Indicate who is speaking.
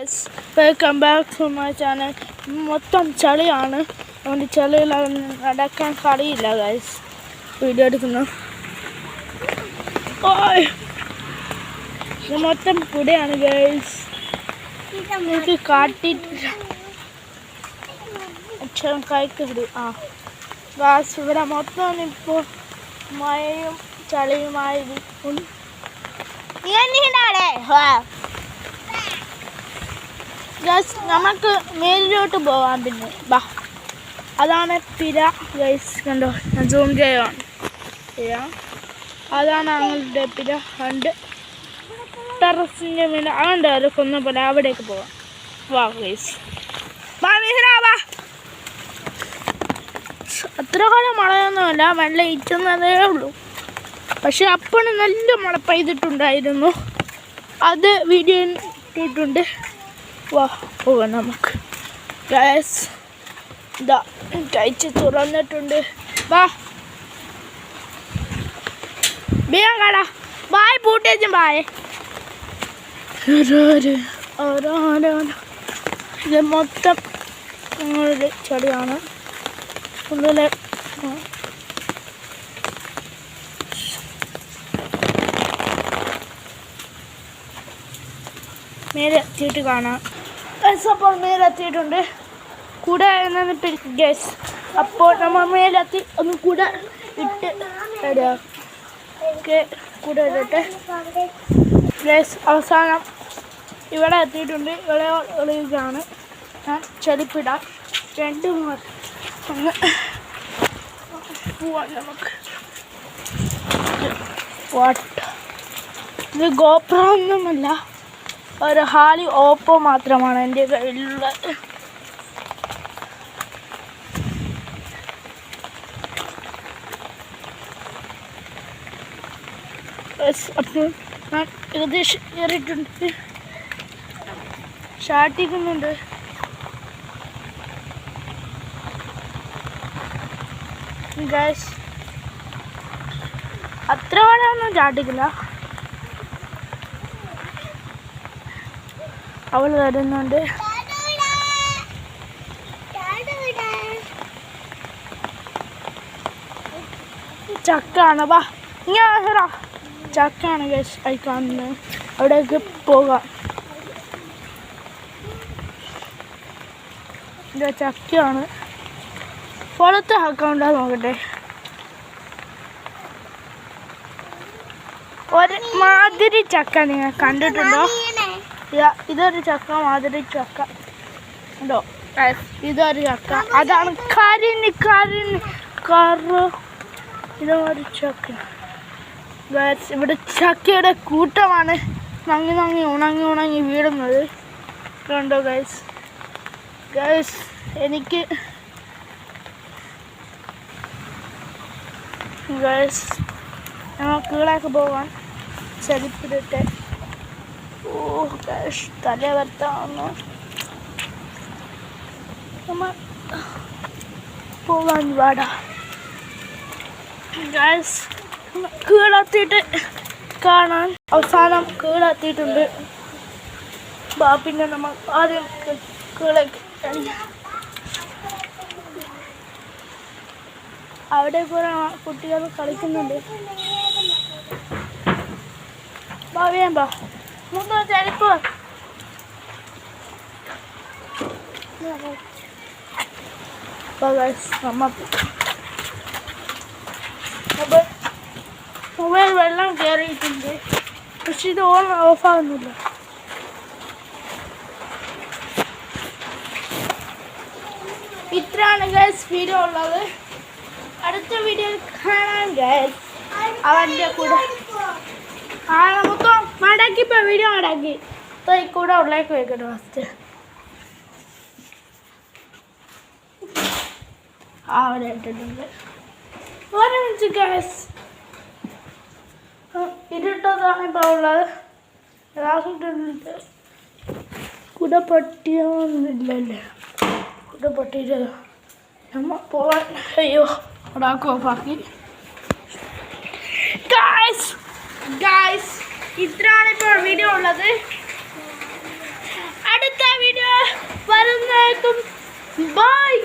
Speaker 1: Welcome back to my channel. മൊത്തം ചളിയാണ്, അതുകൊണ്ട് ചളിയിൽ നടക്കാൻ കഴിയില്ല ഗൈസ്. വീഡിയോ എടുക്കുന്നു. ഇത് മൊത്തം കൂടെയാണ് ഗൈസ്. എനിക്ക് കാട്ടിട്ടില്ല അച്ഛൻ കഴിക്കരുത്. ഗാസ് ഇവിടെ മൊത്തം ഇപ്പോൾ മഴയും ചളിയുമായിരിക്കും. ഗൈസ് നമുക്ക് മേലിലോട്ട് പോകാം. പിന്നെ ബാ, അതാണ് പിര ഗൈസ്. കണ്ടോ, ഞാൻ സൂം ചെയ്യാം. അതാണ് ഞങ്ങളുടെ പിര. കണ്ട് ടെറസിൻ്റെ മേലെ അതുകൊണ്ട് ഒരു കൊന്ന പോലെ അവിടേക്ക് പോവാം. വാ ഗൈസ്, വാ മിഹിറ വാ. അത്ര കാലം മഴയൊന്നുമല്ല, വെള്ളം ഇറ്റുന്നതേ ഉള്ളൂ. പക്ഷെ അപ്പോഴും നല്ല മഴ പെയ്തിട്ടുണ്ടായിരുന്നു. അത് വീഡിയോ ഇട്ടിട്ടുണ്ട്. വാ പോകാം നമുക്ക് ഗൈസ്. ഇതാ കഴിച്ച് തുറന്നിട്ടുണ്ട്. വാ വേഗം കടാ. Bye പൂട്ടേച്ചും bye. ഇത് മൊത്തം ഞങ്ങളുടെ ചെടിയാണ്. ഉള്ളിലെ മേലെ എത്തിയിട്ട് കാണാം. അപ്പോൾ മേലെത്തിയിട്ടുണ്ട്. കൂടെ എന്നിട്ട് ഗ്യാസ്. അപ്പോൾ നമ്മൾ മേലെത്തി ഒന്ന് കൂടെ ഇട്ട് റെഡിയാക്കും. കൂടെ ഇട്ടിട്ട് ഗ്യാസ് അവസാനം ഇവിടെ എത്തിയിട്ടുണ്ട്. ഇവിടെയാണ് ഞാൻ ചെടിപ്പിടാം. രണ്ടും ഒന്ന് പോവാം നമുക്ക്. ഇത് ഗോപ്രോ ഒന്നുമല്ല, ഒരു ഹാലി ഓപ്പോ മാത്രമാണ് എൻ്റെ കയ്യിലുള്ളത്. അപ്പോൾ ഞാൻ ഏകദേശം കയറിയിട്ടുണ്ട്. ഷാട്ടിക്കുന്നുണ്ട്. ഗൈസ് അത്ര വരെയൊന്നും ചാട്ടിക്കില്ല. അവൾ വരുന്നുണ്ട്. ചക്കാണ്. വാ ഇങ്ങനെ ചക്കാണ് ഗൈസ് കഴിക്കാവുന്നത്. അവിടേക്ക് പോകാം. ഇത് ചക്കയാണ്. പുറത്ത് അക്കൗണ്ടാ നോക്കട്ടെ. ഒരു മാതിരി ചക്ക നിങ്ങൾ കണ്ടിട്ടുണ്ടോ? ഇതൊരു ചക്ക, മാതിരി ചക്ക ഉണ്ടോ? ഇതൊരു ചക്ക. അതാണ് കരിഞ്ഞ് കറു. ഇതൊരു ചക്ക. ഇവിടെ ചക്കയുടെ കൂട്ടമാണ് നങ്ങി ഉണങ്ങി വീഴുന്നത്. കണ്ടോ ഗൈസ്. എനിക്ക് ഞങ്ങൾ കീഴേക്ക് പോകാൻ ചെരുപ്പിട്ട്. തല വർത്താവുന്നു. നമ്മൾ പോകാൻ പാടാ ഗൈസ്. കീഴെത്തിയിട്ട് കാണാൻ. അവസാനം കീഴെത്തിയിട്ടുണ്ട്. പിന്നെ നമ്മൾ ആദ്യം കീഴേക്ക് അവിടെ കുറേ കുട്ടികൾ കളിക്കുന്നുണ്ട്. വേഗം ബാ. ചെരുപ്പ് മൊബൈൽ വെള്ളം കയറിയിട്ടുണ്ട്. പക്ഷെ ഇത് ഓഫാകുന്നില്ല. ഇത്രയാണ് ഗൈസ് വീഡിയോ ഉള്ളത്. അടുത്ത വീഡിയോയിൽ കാണാൻ ഗൈസ്. അവൻ്റെ കൂടെ മൊത്തം മടക്കി. ഇപ്പോൾ വീഡിയോ മടക്കി കൂടെ ഉള്ളേക്ക് വെക്കട്ടെ ഫസ്റ്റ്. അവിടെ ഇട്ടിട്ടുണ്ട്. ഒരു മിനിറ്റ് ഗൈസ്. ഇരുട്ടതാണ് ഇപ്പോൾ ഉള്ളത്. ഗ്ലാസ്സിട്ടിട്ട് കുട പൊട്ടിയൊന്നുമില്ലല്ലേ. കുട പൊട്ടിയിട്ടത് നമ്മൾ പോവാൻ. അയ്യോ ഒരാൾക്ക് ഓഫാക്കി. ഗായ്സ് ഇത്രയാണ് ഇപ്പോൾ വീഡിയോ ഉള്ളത്. അടുത്ത എല്ലാവർക്കും ബൈ.